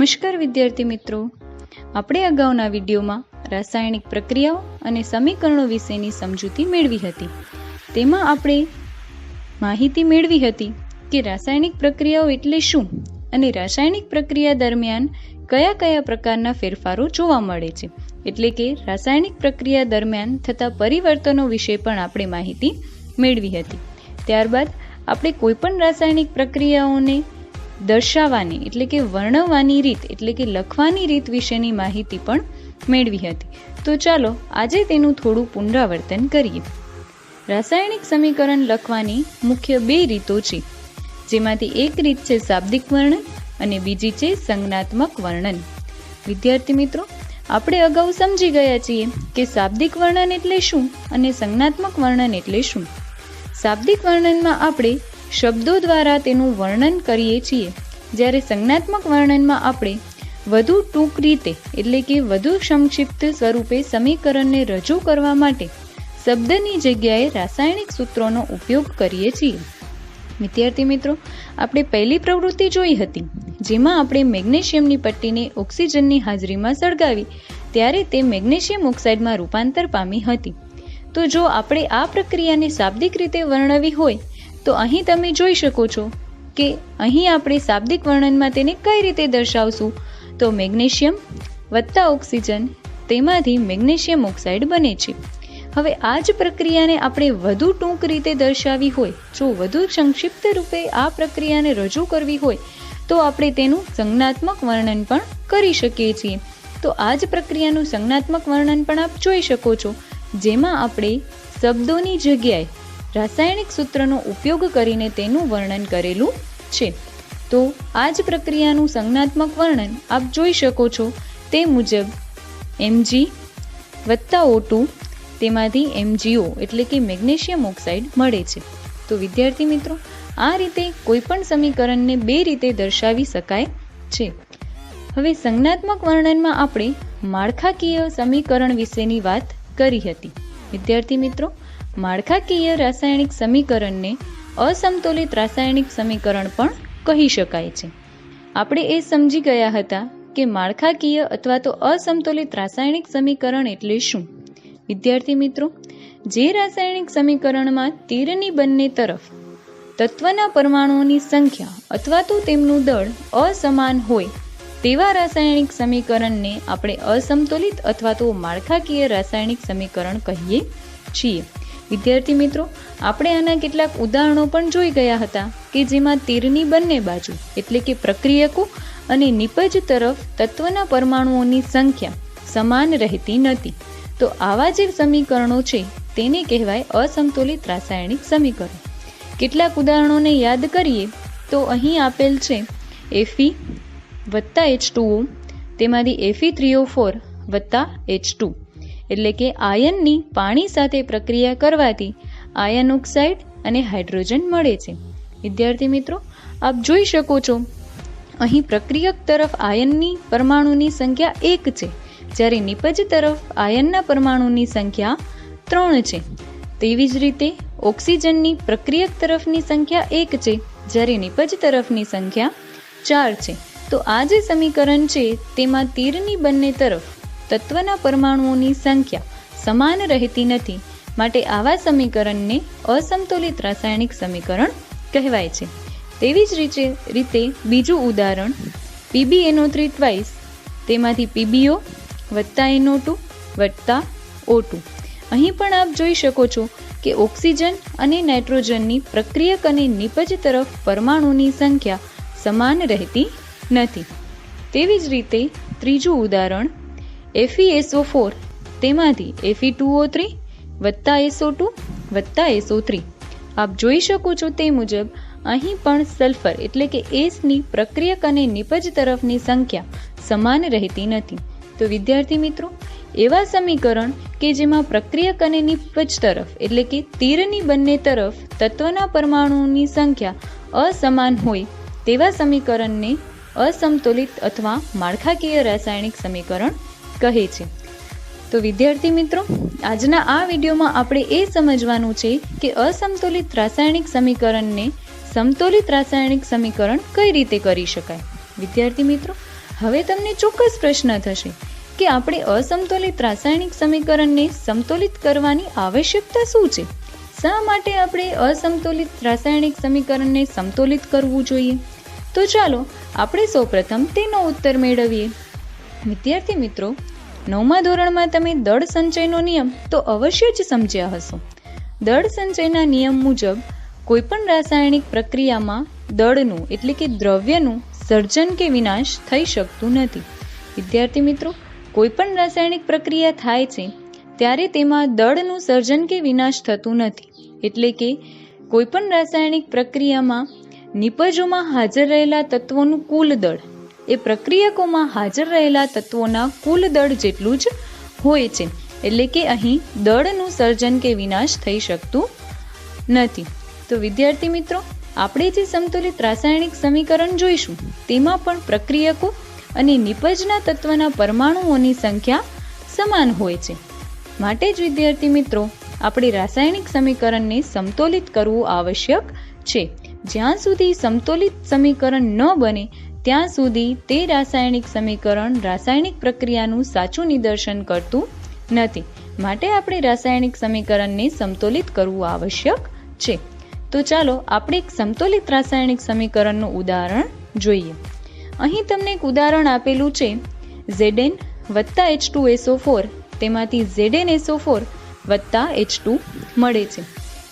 નમસ્કાર વિદ્યાર્થી મિત્રો, આપણે અગાઉના વિડીયોમાં રાસાયણિક પ્રક્રિયાઓ અને સમીકરણો વિશેની સમજૂતી મેળવી હતી. તેમાં આપણે માહિતી મેળવી હતી કે રાસાયણિક પ્રક્રિયાઓ એટલે શું અને રાસાયણિક પ્રક્રિયા દરમિયાન કયા કયા પ્રકારના ફેરફારો જોવા મળે છે, એટલે કે રાસાયણિક પ્રક્રિયા દરમિયાન થતા પરિવર્તનો વિશે પણ આપણે માહિતી મેળવી હતી. ત્યારબાદ આપણે કોઈપણ રાસાયણિક પ્રક્રિયાઓને દર્શાવવાની એટલે કે વર્ણવવાની રીત એટલે કે લખવાની રીત વિશેની માહિતી પણ મેળવી હતી. તો ચાલો આજે તેનું થોડું પુનરાવર્તન કરીએ. રાસાયણિક સમીકરણ લખવાની મુખ્ય બે રીતો છે, જેમાંથી એક રીત છે શાબ્દિક વર્ણન અને બીજી છે સંજ્ઞાત્મક વર્ણન. વિદ્યાર્થી મિત્રો, આપણે અગાઉ સમજી ગયા છીએ કે શાબ્દિક વર્ણન એટલે શું અને સંજ્ઞાત્મક વર્ણન એટલે શું. શાબ્દિક વર્ણનમાં આપણે શબ્દો દ્વારા તેનું વર્ણન કરીએ છીએ, જ્યારે સંજ્ઞાત્મક વર્ણનમાં આપણે વધુ ટૂંક રીતે એટલે કે વધુ સંક્ષિપ્ત સ્વરૂપે સમીકરણને રજૂ કરવા માટે શબ્દની જગ્યાએ રાસાયણિક સૂત્રોનો ઉપયોગ કરીએ છીએ. વિદ્યાર્થી મિત્રો, આપણે પહેલી પ્રવૃત્તિ જોઈ હતી, જેમાં આપણે મેગ્નેશિયમની પટ્ટીને ઓક્સિજનની હાજરીમાં સળગાવી ત્યારે તે મેગ્નેશિયમ ઓક્સાઇડમાં રૂપાંતર પામી હતી. તો જો આપણે આ પ્રક્રિયાને શાબ્દિક રીતે વર્ણવી હોય તો અહીં તમે જોઈ શકો છો કે અહીં આપણે શાબ્દિક વર્ણનમાં તેને કઈ રીતે દર્શાવશું, તો મેગ્નેશિયમ વત્તા ઓક્સિજન તેમાંથી મેગ્નેશિયમ ઓક્સાઇડ બને છે. હવે આ જ પ્રક્રિયાને આપણે વધુ ટૂંક રીતે દર્શાવી હોય, જો વધુ સંક્ષિપ્ત રૂપે આ પ્રક્રિયાને રજૂ કરવી હોય તો આપણે તેનું સંજ્ઞાત્મક વર્ણન પણ કરી શકીએ છીએ. તો આ જ પ્રક્રિયાનું સંજ્ઞાત્મક વર્ણન પણ આપ જોઈ શકો છો, જેમાં આપણે શબ્દોની જગ્યાએ રાસાયણિક સૂત્રનો ઉપયોગ કરીને તેનું વર્ણન કરેલું છે. તો આ જ પ્રક્રિયાનું સંજ્ઞાત્મક વર્ણન આપ જોઈ શકો છો તે મુજબ Mg વત્તા O2 તેમાંથી MgO એટલે કે મેગ્નેશિયમ ઓક્સાઇડ મળે છે. તો વિદ્યાર્થી મિત્રો, આ રીતે કોઈપણ સમીકરણને બે રીતે દર્શાવી શકાય છે. હવે સંજ્ઞાત્મક વર્ણનમાં આપણે માળખાકીય સમીકરણ વિશેની વાત કરી હતી. વિદ્યાર્થી મિત્રો, માળખાકીય રાસાયણિક સમીકરણને અસમતોલિત રાસાયણિક સમીકરણ પણ કહી શકાય છે. આપણે એ સમજી ગયા હતા કે માળખાકીય અથવા તો અસમતોલિત રાસાયણિક સમીકરણ એટલે શું. વિદ્યાર્થી મિત્રો, જે રાસાયણિક સમીકરણમાં તીરની બંને તરફ તત્વના પરમાણુઓની સંખ્યા અથવા તો તેમનું દળ અસમાન હોય તેવા રાસાયણિક સમીકરણને આપણે અસમતોલિત અથવા તો માળખાકીય રાસાયણિક સમીકરણ કહીએ છીએ. વિદ્યાર્થી મિત્રો, આપણે આના કેટલાક ઉદાહરણો પણ જોઈ ગયા હતા કે જેમાં તીરની બંને બાજુ એટલે કે પ્રક્રિયકો અને નિપજ તરફ તત્વના પરમાણુઓની સંખ્યા સમાન રહેતી નથી. તો આવા જે સમીકરણો છે તેને કહેવાય અસમતોલિત રાસાયણિક સમીકરણ. કેટલાક ઉદાહરણોને યાદ કરીએ તો અહીં આપેલ છે Fe વત્તા H2O તેમાંથી Fe3O4 વત્તા H2 એટલે કે આયનની પાણી સાથે પ્રક્રિયા કરવાથી આયન ઓક્સાઇડ અને હાઇડ્રોજન મળે છે. વિદ્યાર્થી મિત્રો, આપ જોઈ શકો છો અહીં પ્રક્રિયક તરફ આયનની પરમાણુની સંખ્યા 1 છે, જ્યારે નિપજ તરફ આયનના પરમાણુની સંખ્યા 3 છે. તેવી જ રીતે ઓક્સિજનની પ્રક્રિયક તરફની સંખ્યા 1 છે, જ્યારે નિપજ તરફની સંખ્યા 4 છે. તો આ જે સમીકરણ છે તેમાં તીરની બંને તરફ તત્વના પરમાણુઓની સંખ્યા સમાન રહેતી નથી, માટે આવા સમીકરણને અસમતોલિત રાસાયણિક સમીકરણ કહેવાય છે. તેવી જ રીતે બીજું ઉદાહરણ PbNO3 ટ્વાઇસ તેમાંથી PbO વત્તા NO2 વત્તા O2. અહીં પણ આપ જોઈ શકો છો કે ઓક્સિજન અને નાઇટ્રોજનની પ્રક્રિયક અને નિપજ તરફ પરમાણુની સંખ્યા સમાન રહેતી નથી. તેવી જ રીતે ત્રીજું ઉદાહરણ FeSO4 તેમાંથી Fe2O3 વત્તા SO2 વત્તા SO3. આપ જોઈ શકો છો તે મુજબ અહીં પણ સલ્ફર એટલે કે એસની પ્રક્રિયક અને નિપજ તરફની સંખ્યા સમાન રહેતી નથી. તો વિદ્યાર્થી મિત્રો, એવા સમીકરણ કે જેમાં પ્રક્રિયક અને નિપજ તરફ એટલે કે તીરની બંને તરફ તત્વના પરમાણુઓની સંખ્યા અસમાન હોય તેવા સમીકરણને અસમતોલિત અથવા માળખાકીય રાસાયણિક સમીકરણ કહે છે. તો વિદ્યાર્થી મિત્રો, આજના આ વિડીયોમાં આપણે એ સમજવાનું છે કે અસમતોલિત રાસાયણિક સમીકરણને સમતોલિત રાસાયણિક સમીકરણ કઈ રીતે કરી શકાય. વિદ્યાર્થી મિત્રો, હવે તમને ચોક્કસ પ્રશ્ન થશે કે આપણે અસમતોલિત રાસાયણિક સમીકરણને સમતોલિત કરવાની આવશ્યકતા શું છે? શા માટે આપણે અસમતોલિત રાસાયણિક સમીકરણને સમતોલિત કરવું જોઈએ? તો ચાલો આપણે સૌપ્રથમ તેનો ઉત્તર મેળવીએ. વિદ્યાર્થી મિત્રો, 9મા ધોરણમાં તમે દળ સંચયનો નિયમ તો અવશ્ય જ સમજ્યા હશો. દળ સંચયના નિયમ મુજબ કોઈપણ રાસાયણિક પ્રક્રિયામાં દળનું એટલે કે દ્રવ્યનું સર્જન કે વિનાશ થઈ શકતું નથી. વિદ્યાર્થી મિત્રો, કોઈપણ રાસાયણિક પ્રક્રિયા થાય છે ત્યારે તેમાં દળનું સર્જન કે વિનાશ થતું નથી. એટલે કે કોઈપણ રાસાયણિક પ્રક્રિયામાં નિપજોમાં હાજર રહેલા તત્વોનું કુલ દળ એ પ્રક્રિયકોમાં હાજર રહેલા તત્વોના કુલ દળ જેટલું જ હોય છે. એટલે કે અહીં દળનું સર્જન કે વિનાશ થઈ શકતું નથી. તો વિદ્યાર્થી મિત્રો, આપણે જે સમતોલિત રાસાયણિક સમીકરણ જોઈશું તેમાં પણ પ્રક્રિયકો અને નિપજના તત્વના પરમાણુઓની સંખ્યા સમાન હોય છે. માટે જ વિદ્યાર્થી મિત્રો, આપણે રાસાયણિક સમીકરણને સમતોલિત કરવું આવશ્યક છે. જ્યાં સુધી સમતોલિત સમીકરણ ન બને ત્યાં સુધી તે રાસાયણિક સમીકરણ રાસાયણિક પ્રક્રિયાનું સાચું નિદર્શન કરતું નથી. માટે આપણે રાસાયણિક સમીકરણને સમતોલિત કરવું આવશ્યક છે. તો ચાલો આપણે એક સમતોલિત રાસાયણિક સમીકરણનું ઉદાહરણ જોઈએ. અહીં તમને એક ઉદાહરણ આપેલું છે Zn વત્તા H2SO4, તેમાંથી ZnSO4 વત્તા H2 મળે છે.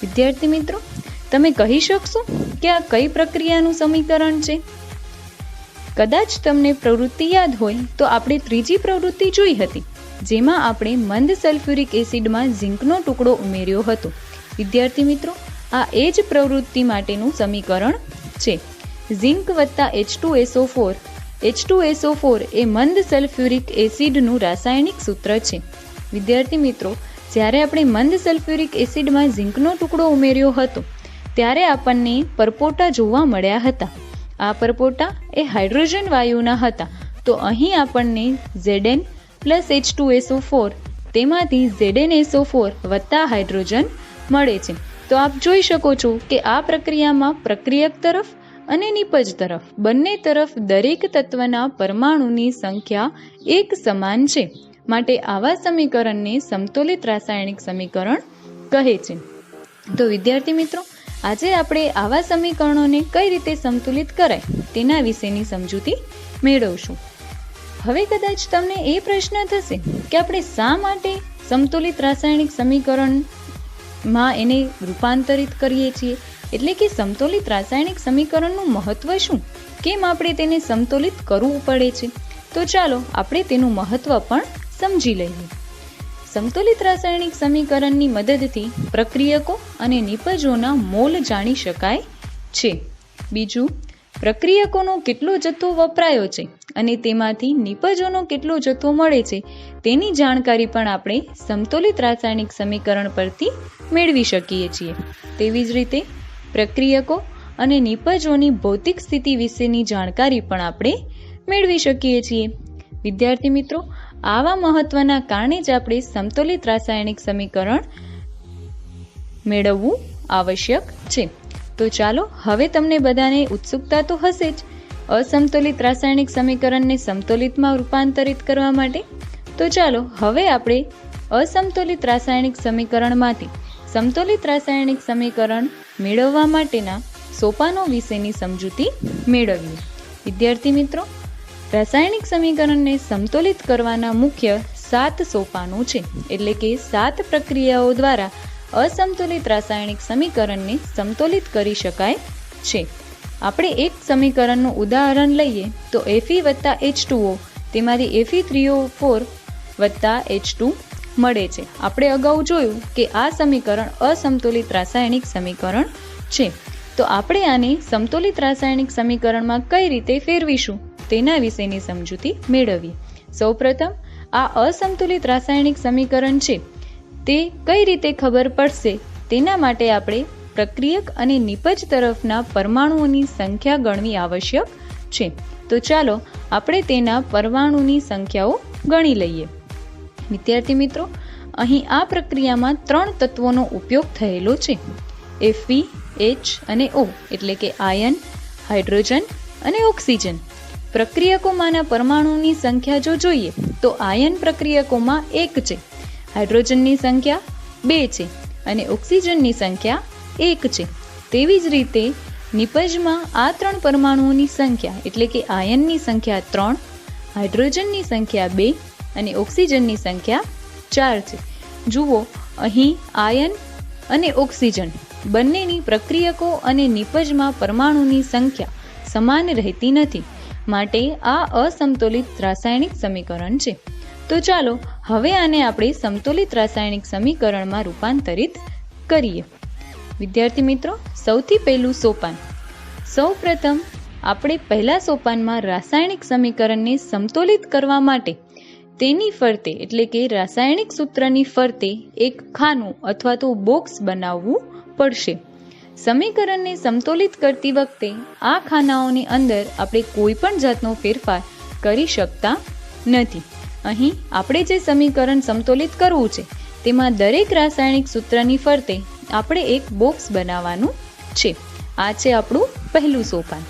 વિદ્યાર્થી મિત્રો, તમે કહી શકશો કે આ કઈ પ્રક્રિયાનું સમીકરણ છે? કદાચ તમને પ્રવૃત્તિ યાદ હોય તો આપણે ત્રીજી પ્રવૃત્તિ જોઈ હતી, જેમાં આપણે મંદ સલ્ફ્યુરિક એસિડમાં ઝીંકનો ટુકડો ઉમેર્યો હતો. વિદ્યાર્થી મિત્રો, આ એ જ પ્રવૃત્તિ માટેનું સમીકરણ છે. ઝીંક વત્તા H2SO4. H2SO4 એ મંદ સલ્ફ્યુરિક એસિડનું રાસાયણિક સૂત્ર છે. વિદ્યાર્થી મિત્રો, જ્યારે આપણે મંદ સલ્ફ્યુરિક એસિડમાં ઝીંકનો ટુકડો ઉમેર્યો હતો ત્યારે આપણને પરપોટા જોવા મળ્યા હતા. આ પરપોટા એ હાઇડ્રોજન વાયુના હતા. તો અહીં આપણને Zn પ્લસ H2SO4 તેમાંથી ZnSO4 વત્તા હાઇડ્રોજન મળે છે. તો આપ જોઈ શકો છો કે આ પ્રક્રિયામાં પ્રક્રિયક તરફ અને નિપજ તરફ બંને તરફ દરેક તત્વના પરમાણુની સંખ્યા એક સમાન છે. માટે આવા સમીકરણને સમતોલિત રાસાયણિક સમીકરણ કહે છે. તો વિદ્યાર્થી મિત્રો, આજે આપણે આવા સમીકરણોને કઈ રીતે સંતુલિત કરાય તેના વિશેની સમજૂતી મેળવશું. હવે કદાચ તમને એ પ્રશ્ન થશે કે આપણે શા માટે સમતોલિત રાસાયણિક સમીકરણમાં એને રૂપાંતરિત કરીએ છીએ? એટલે કે સમતોલિત રાસાયણિક સમીકરણનું મહત્વ શું? કેમ આપણે તેને સમતોલિત કરવું પડે છે? તો ચાલો આપણે તેનું મહત્વ પણ સમજી લઈએ. સમતોલિત રાસાયણિક સમીકરણની મદદથી પ્રક્રિયકો અને નિપજોના મોલ જાણી શકાય છે. બીજું, પ્રક્રિયકોનો કેટલો જથ્થો વપરાયો છે અને તેમાંથી નિપજોનો કેટલો જથ્થો મળે છે તેની જાણકારી પણ આપણે સમતોલિત રાસાયણિક સમીકરણ પરથી મેળવી શકીએ છીએ. તેવી જ રીતે પ્રક્રિયકો અને નિપજોની ભૌતિક સ્થિતિ વિશેની જાણકારી પણ આપણે મેળવી શકીએ છીએ. વિદ્યાર્થી મિત્રો, આવા મહત્વના કારણે જ આપણે સમતોલિત રાસાયણિક સમીકરણ મેળવવું આવશ્યક છે. તો ચાલો, હવે તમને બધાને ઉત્સુકતા તો હશે જ અસમતોલિત રાસાયણિક સમીકરણને સમતોલિતમાં રૂપાંતરિત કરવા માટે. તો ચાલો હવે આપણે અસમતોલિત રાસાયણિક સમીકરણમાંથી સમતોલિત રાસાયણિક સમીકરણ મેળવવા માટેના સોપાનો વિશેની સમજૂતી મેળવીએ. વિદ્યાર્થી મિત્રો, રાસાયણિક સમીકરણને સમતોલિત કરવાના મુખ્ય 7 સોપાનો છે. એટલે કે 7 પ્રક્રિયાઓ દ્વારા અસમતોલિત રાસાયણિક સમીકરણને સમતોલિત કરી શકાય છે. આપણે એક સમીકરણનું ઉદાહરણ લઈએ તો Fe વત્તા H2O તેમાંથી Fe3O4 વત્તા H2 મળે છે. આપણે અગાઉ જોયું કે આ સમીકરણ અસમતોલિત રાસાયણિક સમીકરણ છે. તો આપણે આને સમતોલિત રાસાયણિક સમીકરણમાં કઈ રીતે ફેરવીશું તેના વિશેની સમજૂતી મેળવીએ. સૌપ્રથમ આ અસમતુલિત રાસાયણિક સમીકરણ છે તે કઈ રીતે ખબર પડશે તેના માટે આપણે પ્રક્રિયક અને નિપજ તરફના પરમાણુઓની સંખ્યા ગણવી આવશ્યક છે. તો ચાલો આપણે તેના પરમાણુની સંખ્યાઓ ગણી લઈએ. વિદ્યાર્થી મિત્રો, અહીં આ પ્રક્રિયામાં 3 તત્વોનો ઉપયોગ થયેલો છે. Fe, H અને O એટલે કે આયન, હાઇડ્રોજન અને ઓક્સિજન. પ્રક્રિયકોમાંના પરમાણુની સંખ્યા જો જોઈએ તો આયન પ્રક્રિયકોમાં 1 છે, હાઇડ્રોજનની સંખ્યા 2 છે અને ઓક્સિજનની સંખ્યા 1 છે. તેવી જ રીતે નિપજમાં આ 3 પરમાણુઓની સંખ્યા એટલે કે આયનની સંખ્યા 3, હાઇડ્રોજનની સંખ્યા 2 અને ઓક્સિજનની સંખ્યા 4 છે. જુઓ, અહીં આયન અને ઓક્સિજન બંનેની પ્રક્રિયકો અને નિપજમાં પરમાણુની સંખ્યા સમાન રહેતી નથી, માટે આ અસમતોલિત રાસાયણિક સમીકરણ છે. તો ચાલો હવે આને આપણે સમતોલિત રાસાયણિક સમીકરણમાં રૂપાંતરિત કરીએ. વિદ્યાર્થી મિત્રો, સૌથી પહેલું સોપાન. સૌપ્રથમ આપણે પહેલા સોપાનમાં રાસાયણિક સમીકરણને સમતોલિત કરવા માટે તેની ફરતે એટલે કે રાસાયણિક સૂત્રની ફરતે એક ખાનું અથવા તો બોક્સ બનાવવું પડશે. સમીકરણને સમતોલિત કરતી વખતે આ ખાનાઓની અંદર આપણે કોઈ પણ જાતનો ફેરફાર કરી શકતા નથી. અહીં આપણે જે સમીકરણ સમતોલિત કરવું છે તેમાં દરેક રાસાયણિક સૂત્રની ફરતે આપણે એક બોક્સ બનાવવાનું છે. આ છે આપણું પહેલું સોપાન.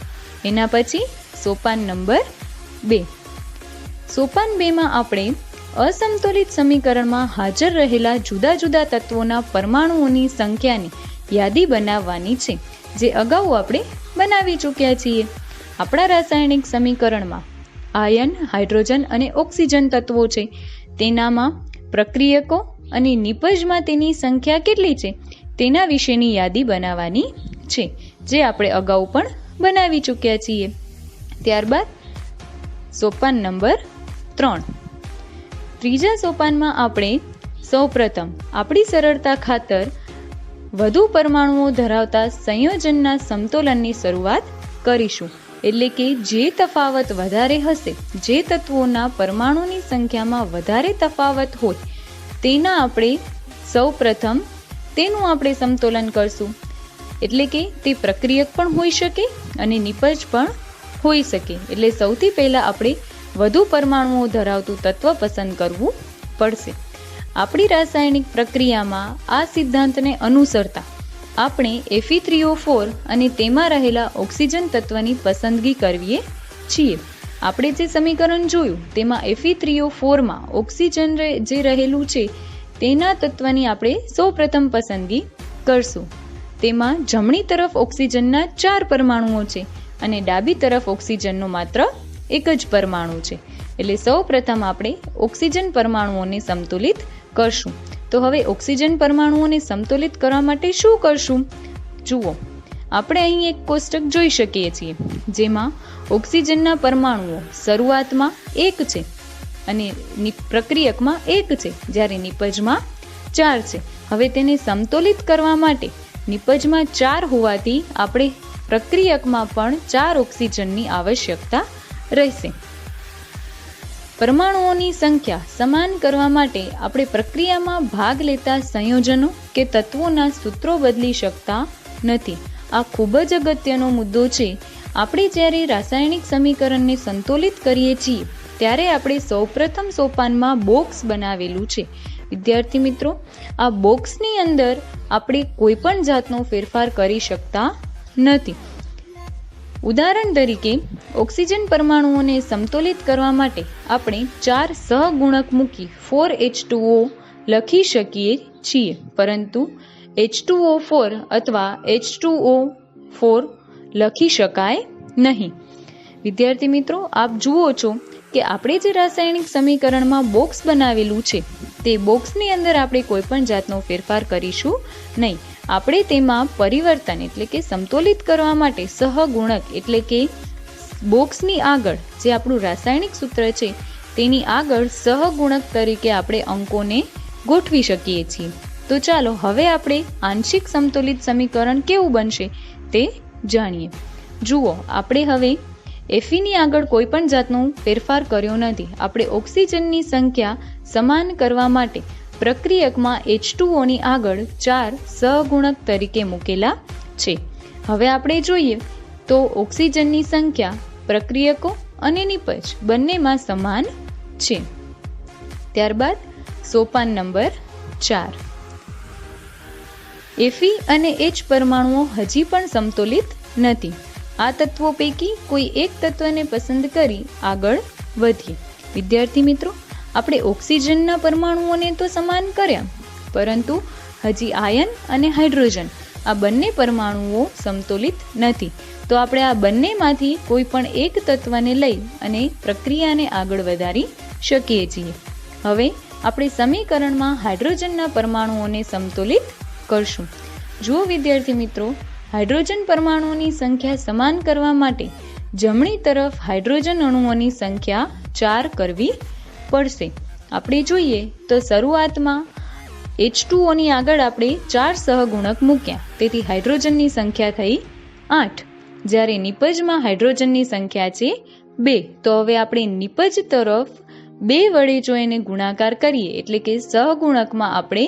એના પછી સોપાન નંબર 2. સોપાન 2માં આપણે અસમતોલિત સમીકરણમાં હાજર રહેલા જુદા જુદા તત્વોના પરમાણુઓની સંખ્યાની યાદી બનાવવાની છે, જે અગાઉ આપણે બનાવી ચૂક્યા છીએ. આપણા રાસાયણિક સમીકરણમાં આયન, હાઇડ્રોજન અને ઓક્સિજન તત્વો છે. તેનામાં પ્રક્રિયકો અને નિપજમાં તેની સંખ્યા કેટલી છે તેના વિશેની યાદી બનાવવાની છે, જે આપણે અગાઉ પણ બનાવી ચૂક્યા છીએ. ત્યારબાદ સોપાન નંબર 3. ત્રીજા સોપાનમાં આપણે સૌપ્રથમ આપણી સરળતા ખાતર વધુ પરમાણુઓ ધરાવતા સંયોજનના સમતોલનની શરૂઆત કરીશું. એટલે કે જે તફાવત વધારે હશે, જે તત્વોના પરમાણુની સંખ્યામાં વધારે તફાવત હોય તેના આપણે સૌપ્રથમ તેનું આપણે સમતોલન કરશું. એટલે કે તે પ્રક્રિયક પણ હોઈ શકે અને નિપજ પણ હોઈ શકે. એટલે સૌથી પહેલાં આપણે વધુ પરમાણુઓ ધરાવતું તત્વ પસંદ કરવું પડશે. આપણી રાસાયણિક પ્રક્રિયામાં આ સિદ્ધાંતને અનુસરતા આપણે Fe3O4 અને તેમાં રહેલા ઓક્સિજન તત્વની પસંદગી કરવીએ છીએ. આપણે જે સમીકરણ જોયું તેમાં Fe3O4માં ઓક્સિજન જે રહેલું છે તેના તત્વની આપણે સૌપ્રથમ પસંદગી કરશું. તેમાં જમણી તરફ ઓક્સિજનના 4 પરમાણુઓ છે અને ડાબી તરફ ઓક્સિજનનો માત્ર એક જ પરમાણુ છે. એટલે સૌપ્રથમ આપણે ઓક્સિજન પરમાણુઓને સમતુલિત કરશું. તો હવે ઓક્સિજન પરમાણુઓને સમતોલિત કરવા માટે શું કરશું? જુઓ, આપણે અહીં એક કોષ્ટક જોઈ શકીએ છીએ જેમાં ઓક્સિજનના પરમાણુઓ શરૂઆતમાં 1 છે અને પ્રક્રિયકમાં 1 છે, જ્યારે નિપજમાં 4 છે. હવે તેને સમતોલિત કરવા માટે નિપજમાં 4 હોવાથી આપણે પ્રક્રિયકમાં પણ 4 ઓક્સિજનની આવશ્યકતા રહેશે. પરમાણુઓની સંખ્યા સમાન કરવા માટે આપણે પ્રક્રિયામાં ભાગ લેતા સંયોજનો કે તત્વોના સૂત્રો બદલી શકતા નથી. આ ખૂબ જ અગત્યનો મુદ્દો છે. આપણે જ્યારે રાસાયણિક સમીકરણને સંતુલિત કરીએ છીએ ત્યારે આપણે સૌપ્રથમ સોપાનમાં બોક્સ બનાવેલું છે. વિદ્યાર્થી મિત્રો, આ બોક્સની અંદર આપણે કોઈ પણ જાતનો ફેરફાર કરી શકતા નથી. ઉદાહરણ તરીકે ઓક્સિજન પરમાણુઓને સમતોલિત કરવા માટે આપણે 4 સહગુણક મૂકી 4H2O લખી શકીએ છીએ, પરંતુ H2O4 અથવા H2O4 લખી શકાય નહીં. વિદ્યાર્થી મિત્રો, આપ જુઓ છો કે આપણે જે રાસાયણિક સમીકરણમાં બોક્સ બનાવેલું છે તે બોક્સની અંદર આપણે કોઈ પણ જાતનો ફેરફાર કરીશું નહીં. આપણે તેમાં પરિવર્તન એટલે કે સમતોલિત કરવા માટે સહગુણક એટલે કે બોક્સની આગળ જે આપણું રાસાયણિક સૂત્ર છે તેની આગળ સહગુણક તરીકે આપણે અંકોને ગોઠવી શકીએ છીએ. તો ચાલો હવે આપણે આંશિક સમતોલિત સમીકરણ કેવું બનશે તે જાણીએ. જુઓ, આપણે હવે Feની આગળ કોઈ પણ જાતનો ફેરફાર કર્યો નથી. આપણે ઓક્સિજનની સંખ્યા સમાન કરવા માટે પ્રક્રિયકમાં H2Oની આગળ 4 સહગુણક તરીકે મૂકેલા છે. હવે આપણે જોઈએ તો ઓક્સિજનની સંખ્યા પ્રક્રિયકો અને નિપજ બંનેમાં સમાન છે. ત્યારબાદ સોપાન નંબર 4. Fe અને H પરમાણુઓ હજી પણ સમતોલિત નથી. આ તત્વો પૈકી કોઈ એક તત્વને પસંદ કરી આગળ વધીએ. વિદ્યાર્થી મિત્રો, આપણે ઓક્સિજનના પરમાણુઓને તો સમાન કર્યા, પરંતુ હજી આયન અને હાઇડ્રોજન આ બંને પરમાણુઓ સમતોલિત નથી. તો આપણે આ બંનેમાંથી કોઈ પણ એક તત્વને લઈ અને પ્રક્રિયાને આગળ વધારી શકીએ છીએ. હવે આપણે સમીકરણમાં હાઇડ્રોજનના પરમાણુઓને સમતોલિત કરશું. જુઓ વિદ્યાર્થી મિત્રો, હાઇડ્રોજન પરમાણુઓની સંખ્યા સમાન કરવા માટે જમણી તરફ હાઇડ્રોજન અણુઓની સંખ્યા 4 કરવી પડશે. આપણે જોઈએ તો શરૂઆતમાં H2O ની આગળ આપણે 4 સહગુણક મૂક્યા, તેથી હાઇડ્રોજનની સંખ્યા થઈ 8. જ્યારે નિપજમાં હાઇડ્રોજનની સંખ્યા છે 2, તો હવે આપણે નિપજ તરફ 2 વડે જો એને ગુણાકાર કરીએ, એટલે કે સહગુણકમાં આપણે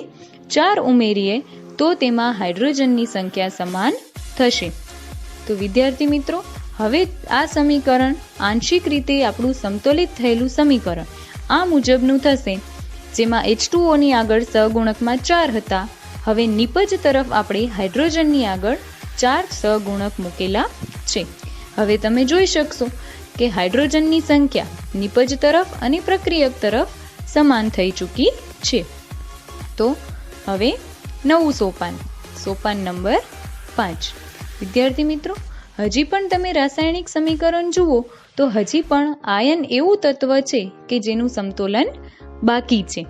4 ઉમેરીએ, તો તેમાં હાઇડ્રોજનની સંખ્યા સમાન થશે. તો વિદ્યાર્થી મિત્રો, હવે આ સમીકરણ આંશિક રીતે આપણું સમતોલિત થયેલું સમીકરણ આ મુજબનું થશે, જેમાં H2O ની આગળ સહગુણકમાં 4 હતા. હવે નિપજ તરફ આપણે હાઇડ્રોજનની આગળ 4 સહગુણક મૂકેલા છે. હવે તમે જોઈ શકશો કે હાઇડ્રોજનની સંખ્યા નિપજ તરફ અને પ્રક્રિયક તરફ સમાન થઈ ચૂકી છે. તો હવે નવું સોપાન નંબર 5. વિદ્યાર્થી મિત્રો, હજી પણ તમે રાસાયણિક સમીકરણ જુઓ તો હજી પણ આયન એવું તત્વ છે કે જેનું સમતોલન બાકી છે.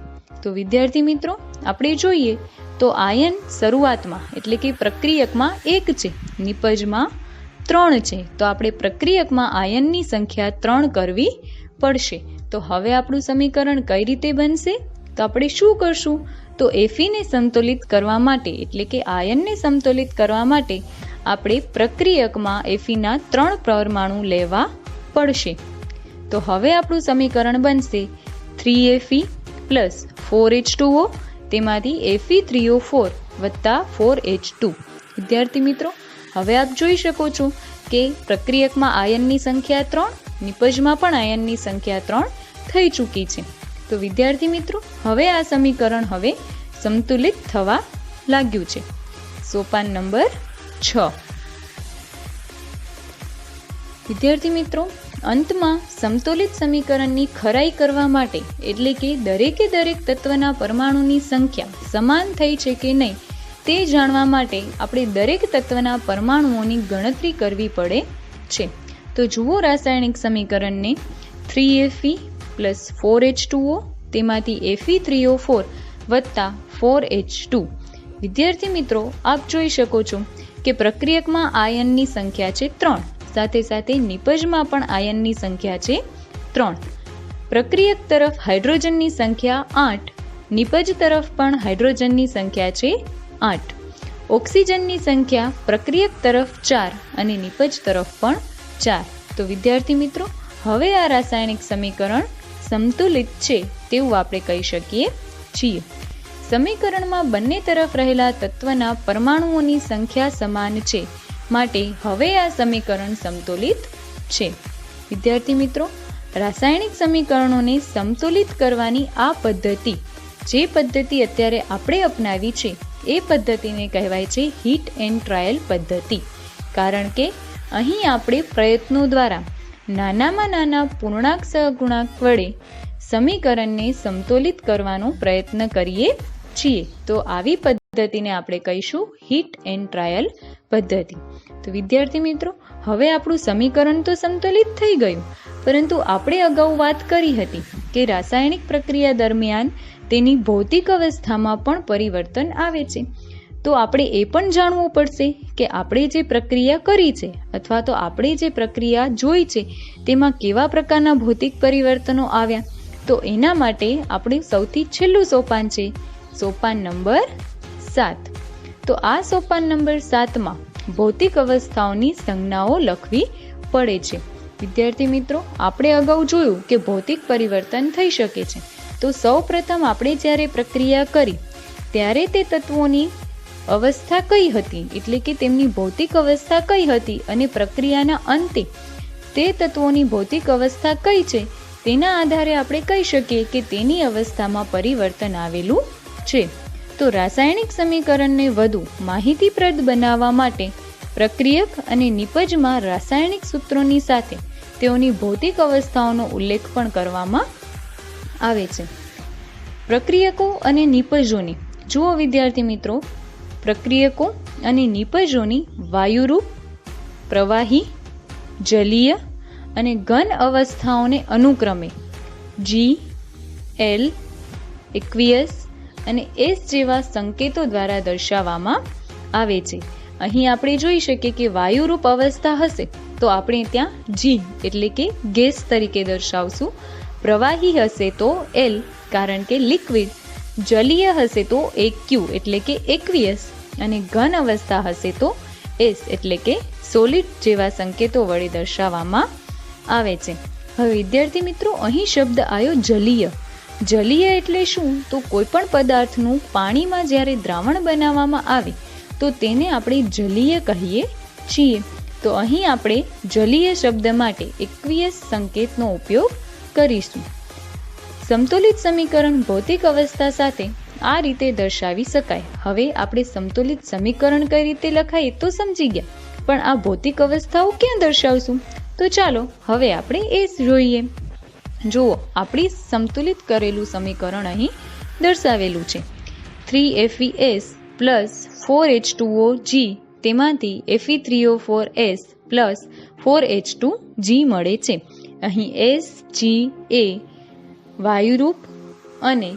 તો વિદ્યાર્થી મિત્રો, આપણે જોઈએ તો આયન શરૂઆતમાં એટલે કે પ્રક્રિયકમાં 1 છે, નિપજમાં 3 છે. તો આપણે પ્રક્રિયકમાં આયનની સંખ્યા 3 કરવી પડશે. તો હવે આપણું સમીકરણ કઈ રીતે બનશે? તો આપણે શું કરશું? તો Fe સંતુલિત કરવા માટે એટલે કે આયનને સમતોલિત કરવા માટે આપણે પ્રક્રિયકમાં Fe ના 3 પરમાણુ લેવા પડશે. તો હવે આપણું સમીકરણ બનશે 3Fe + 4H2O, તેમાંથી Fe3O4 + 4H2. વિદ્યાર્થી મિત્રો, હવે આપ જોઈ શકો છો કે પ્રક્રિયકમાં આયનની સંખ્યા 3, નિપજમાં પણ આયનની સંખ્યા 3 થઈ ચૂકી છે. તો વિદ્યાર્થી મિત્રો, હવે આ સમીકરણ હવે સમતુલિત થવા લાગ્યું છે. સોપાન નંબર 6. વિદ્યાર્થી મિત્રો, અંતમાં સમતોલિત સમીકરણની ખરાઈ કરવા માટે એટલે કે દરેકે દરેક તત્વના પરમાણુની સંખ્યા સમાન થઈ છે કે નહીં તે જાણવા માટે આપણે દરેક તત્વના પરમાણુઓની ગણતરી કરવી પડે છે. તો જુઓ રાસાયણિક સમીકરણને 3Fe + 4H2O, તેમાંથી Fe3O4 + 4H2. વિદ્યાર્થી મિત્રો, આપ જોઈ શકો છો કે પ્રક્રિયકમાં આયનની સંખ્યા છે 3, સાથે સાથે નિપજમાં પણ આયનની સંખ્યા છે 3. પ્રક્રિયક તરફ હાઇડ્રોજનની સંખ્યા 8, નિપજ તરફ પણ હાઇડ્રોજનની સંખ્યા છે 8. ઓક્સિજનની સંખ્યા પ્રક્રિયક તરફ 4 અને નિપજ તરફ પણ 4. તો વિદ્યાર્થી મિત્રો, હવે આ રાસાયણિક સમીકરણ સમતુલિત છે તેવું આપણે કહી શકીએ છીએ. સમીકરણમાં બંને તરફ રહેલા તત્વના પરમાણુઓની સંખ્યા સમાન છે, માટે હવે આ સમીકરણ સમતોલિત છે. વિદ્યાર્થી મિત્રો, રાસાયણિક સમીકરણોને સમતોલિત કરવાની આ પદ્ધતિ, જે પદ્ધતિ અત્યારે આપણે અપનાવી છે, એ પદ્ધતિને કહેવાય છે હીટ એન્ડ ટ્રાયલ પદ્ધતિ. કારણ કે અહીં આપણે પ્રયત્નો દ્વારા નાનામાં નાના પૂર્ણાંક સહગુણાંક વડે સમીકરણને સમતોલિત કરવાનો પ્રયત્ન કરીએ છીએ. તો આવી પદ્ધતિને આપણે કહીશું હીટ એન્ડ ટ્રાયલ પદ્ધતિ. તો વિદ્યાર્થી મિત્રો, હવે આપણું સમીકરણ તો સમતોલિત થઈ ગયું, પરંતુ આપણે અગાઉ વાત કરી હતી કે રાસાયણિક પ્રક્રિયા દરમિયાન તેની ભૌતિક અવસ્થામાં પણ પરિવર્તન આવે છે. તો આપણે એ પણ જાણવું પડશે કે આપણે જે પ્રક્રિયા કરી છે અથવા તો આપણે જે પ્રક્રિયા જોઈ છે તેમાં કેવા પ્રકારના ભૌતિક પરિવર્તનો આવ્યા. તો એના માટે આપણું સૌથી છેલ્લું સોપાન છે સોપાન નંબર 7. તો આ સોપાન નંબર 7માં ભૌતિક અવસ્થાઓની સંજ્ઞાઓ લખવી પડે છે. વિદ્યાર્થી મિત્રો, આપણે અગાઉ જોયું કે ભૌતિક પરિવર્તન થઈ શકે છે. તો સૌ પ્રથમ આપણે જ્યારે પ્રક્રિયા કરી ત્યારે તે તત્વોની અવસ્થા કઈ હતી, એટલે કે તેમની ભૌતિક અવસ્થા કઈ હતી, અને પ્રક્રિયાના અંતે તે તત્વોની ભૌતિક અવસ્થા કઈ છે તેના આધારે આપણે કહી શકીએ કે તેની અવસ્થામાં પરિવર્તન આવેલું છે. તો રાસાયણિક સમીકરણને વધુ માહિતીપ્રદ બનાવવા માટે પ્રક્રિયક અને નિપજમાં રાસાયણિક સૂત્રોની સાથે તેઓની ભૌતિક અવસ્થાઓનો ઉલ્લેખ પણ કરવામાં આવે છે. પ્રક્રિયકો અને નિપજોની જુઓ વિદ્યાર્થી મિત્રો, પ્રક્રિયકો અને નિપજોની વાયુરૂપ, પ્રવાહી, જલીય અને ઘન અવસ્થાઓને અનુક્રમે G, L, એક્વિયસ અને S જેવા સંકેતો દ્વારા દર્શાવવામાં આવે છે. અહીં આપણે જોઈ શકીએ કે વાયુરૂપ અવસ્થા હશે તો આપણે ત્યાં G એટલે કે ગેસ તરીકે દર્શાવશું, પ્રવાહી હશે તો L કારણ કે લિક્વિડ, જલીય હશે તો Q એટલે કે એક્વિયસ અને ઘન અવસ્થા હશે તો S એટલે કે સોલિડ જેવા સંકેતો વડે દર્શાવવામાં આવે છે. હવે વિદ્યાર્થી મિત્રો, અહીં શબ્દ આવ્યો જલીય. જલીય એટલે શું? તો કોઈ પણ પદાર્થનું પાણીમાં જ્યારે દ્રાવણ બનાવવામાં આવે તો તેને આપણે જલીય કહીએ છીએ. તો અહીં આપણે જલીય શબ્દ માટે એક્વિયસ સંકેતનો ઉપયોગ કરીશું. સમતોલિત સમીકરણ ભૌતિક અવસ્થા સાથે આ રીતે દર્શાવી શકાય. હવે આપણે સમતોલિત સમીકરણ કઈ રીતે લખાય તો સમજી ગયા, પણ આ ભૌતિક અવસ્થાઓ ક્યાં દર્શાવશું? તો ચાલો હવે આપણે એ જોઈએ. જુઓ, આપણી સમતુલિત કરેલું સમીકરણ અહીં દર્શાવેલું છે. 3FeS પ્લસ 4H2OG તેમાંથી Fe3O4S પ્લસ 4H2G મળે છે. અહીં S, G એ વાયુરૂપ અને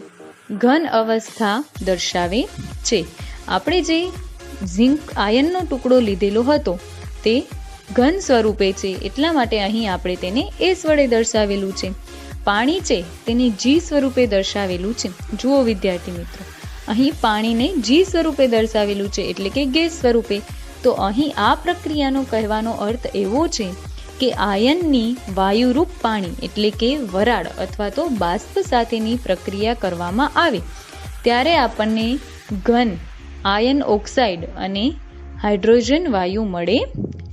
ઘન અવસ્થા દર્શાવે છે. આપણે જે ઝિંક આયનનો ટુકડો લીધેલો હતો તે ઘન સ્વરૂપે છે, એટલા માટે અહીં આપણે તેને S વડે દર્શાવેલું છે. પાણી છે તેને G સ્વરૂપે દર્શાવેલું છે. જુઓ વિદ્યાર્થી મિત્રો, અહીં પાણીને G સ્વરૂપે દર્શાવેલું છે એટલે કે ગેસ સ્વરૂપે. તો અહીં આ પ્રક્રિયાનો કહેવાનો અર્થ એવો છે કે આયનની વાયુરૂપ પાણી એટલે કે વરાળ અથવા તો બાષ્પ સાથેની પ્રક્રિયા કરવામાં આવે ત્યારે આપણને ઘન આયન ઓક્સાઇડ અને હાઇડ્રોજન વાયુ મળે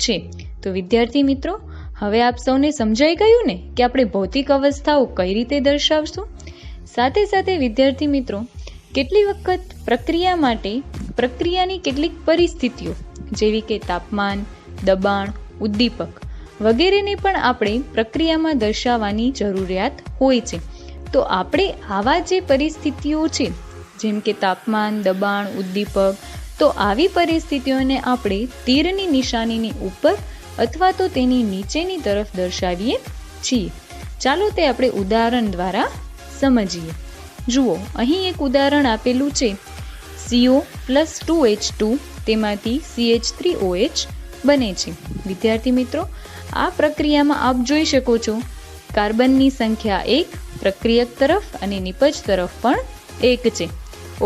છે. તો વિદ્યાર્થી મિત્રો, હવે આપ સૌને સમજાઈ ગયું ને કે આપણે ભૌતિક અવસ્થાઓ કઈ રીતે દર્શાવશું? સાથે સાથે વિદ્યાર્થી મિત્રો, કેટલી વખત પ્રક્રિયા માટે પ્રક્રિયાની કેટલીક પરિસ્થિતિઓ જેવી કે તાપમાન, દબાણ, ઉદ્દીપક વગેરેને પણ આપણે પ્રક્રિયામાં દર્શાવવાની જરૂરિયાત હોય છે. તો આપણે આવા જે પરિસ્થિતિઓ છે જેમ કે તાપમાન, દબાણ, ઉદ્દીપક, તો આવી પરિસ્થિતિઓને આપણે તીરની નિશાનીની ઉપર અથવા તો તેની નીચેની તરફ દર્શાવીએ છીએ. ચાલો તે આપણે ઉદાહરણ દ્વારા સમજીએ. જુઓ, અહીં એક ઉદાહરણ આપેલું છે. CO પ્લસ 2H2 તેમાંથી CH3OH બને છે. વિદ્યાર્થી મિત્રો, આ પ્રક્રિયામાં આપ જોઈ શકો છો કાર્બનની સંખ્યા 1 પ્રક્રિયક તરફ અને નિપજ તરફ પણ 1 છે.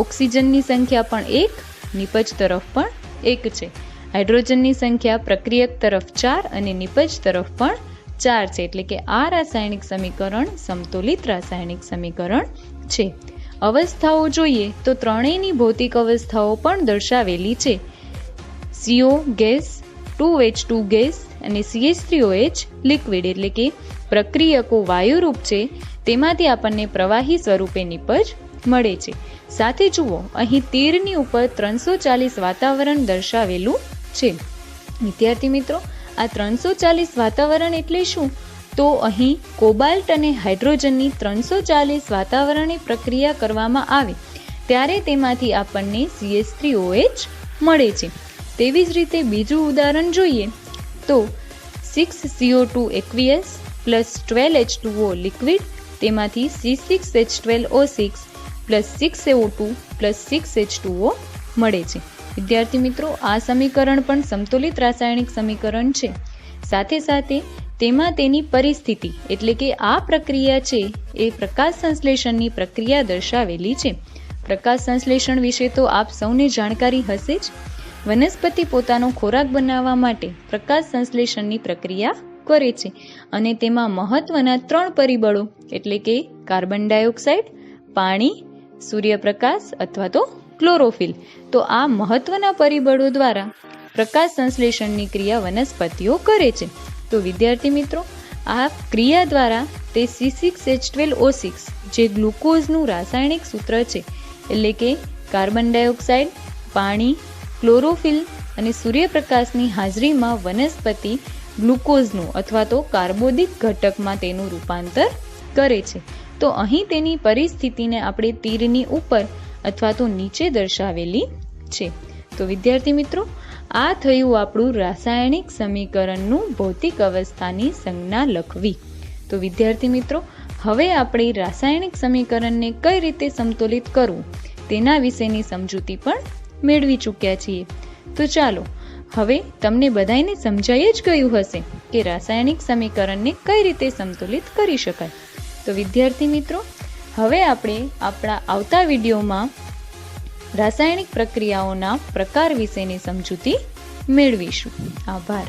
ઓક્સિજનની સંખ્યા પણ 1, નિપજ તરફ પણ 1 છે. હાઇડ્રોજનની સંખ્યા પ્રક્રિયક તરફ 4 અને નિપજ તરફ પણ 4 છે. એટલે કે આ રાસાયણિક સમીકરણ સમતોલિત રાસાયણિક સમીકરણ છે. અવસ્થાઓ જોઈએ તો ત્રણેયની ભૌતિક અવસ્થાઓ પણ દર્શાવેલી છે. CO ગેસ, 2H2 ગેસ અને CH3OH લિક્વિડ એટલે કે પ્રક્રિયકો વાયુરૂપ છે, તેમાંથી આપણને પ્રવાહી સ્વરૂપે નિપજ મળે છે. સાથે જુઓ, અહીં તીરની ઉપર 340 વાતાવરણ દર્શાવેલું છે. વિદ્યાર્થી મિત્રો, આ 340 વાતાવરણ એટલે શું? તો અહીં કોબાલ્ટ અને હાઇડ્રોજનની 340 વાતાવરણે પ્રક્રિયા કરવામાં આવે ત્યારે તેમાંથી આપણને CH3OH મળે છે. તેવી જ રીતે બીજું ઉદાહરણ જોઈએ તો 6CO2 aqueous plus 12H2O liquid તેમાંથી C6H12O6 plus 6CO2 plus 6H2O મળે છે. વિદ્યાર્થી મિત્રો, આ સમીકરણ પણ સમતોલિત રાસાયણિક સમીકરણ છે. સાથે સાથે તેમાં તેની પરિસ્થિતિ એટલે કે આ પ્રક્રિયા છે એ પ્રકાશ સંશ્લેષણની પ્રક્રિયા દર્શાવેલી છે. પ્રકાશ સંશ્લેષણ વિશે તો આપ સૌને જાણકારી હશે જ. વનસ્પતિ પોતાનો ખોરાક બનાવવા માટે પ્રકાશ સંશ્લેષણની પ્રક્રિયા કરે છે અને તેમાં મહત્વના 3 પરિબળો એટલે કે કાર્બન ડાયોક્સાઇડ, પાણી, સૂર્યપ્રકાશ અથવા તો ક્લોરોફિલ, તો આ મહત્વના પરિબળો દ્વારા પ્રકાશ સંશ્લેષણની ક્રિયા વનસ્પતિઓ કરે છે. તો વિદ્યાર્થી મિત્રો, આ ક્રિયા દ્વારા તે C6H12O6 જે ગ્લુકોઝનું રાસાયણિક સૂત્ર છે એટલે કે કાર્બન ડાયોક્સાઇડ, પાણી, ક્લોરોફિલ અને સૂર્યપ્રકાશની હાજરીમાં વનસ્પતિ ગ્લુકોઝનું અથવા તો કાર્બોદિત ઘટકમાં તેનું રૂપાંતર કરે છે. તો અહીં તેની પરિસ્થિતિને આપણે તીરની ઉપર અથવા તો નીચે દર્શાવેલી છે. તો વિદ્યાર્થી મિત્રો, આ થયું આપણું રાસાયણિક સમીકરણનું ભૌતિક અવસ્થાની સંજ્ઞા લખવી. તો વિદ્યાર્થી મિત્રો, હવે આપણે રાસાયણિક સમીકરણને કઈ રીતે સમતોલિત કરવું તેના વિશેની સમજૂતી પણ મેળવી ચૂક્યા છીએ. તો ચાલો, હવે તમને બધાને સમજાઈ જ ગયું હશે કે રાસાયણિક સમીકરણને કઈ રીતે સમતોલિત કરી શકાય. તો વિદ્યાર્થી મિત્રો, હવે આપણે આપણા આવતા વિડીયોમાં રાસાયણિક પ્રક્રિયાઓના પ્રકાર વિશેની સમજૂતી મેળવીશું. આભાર.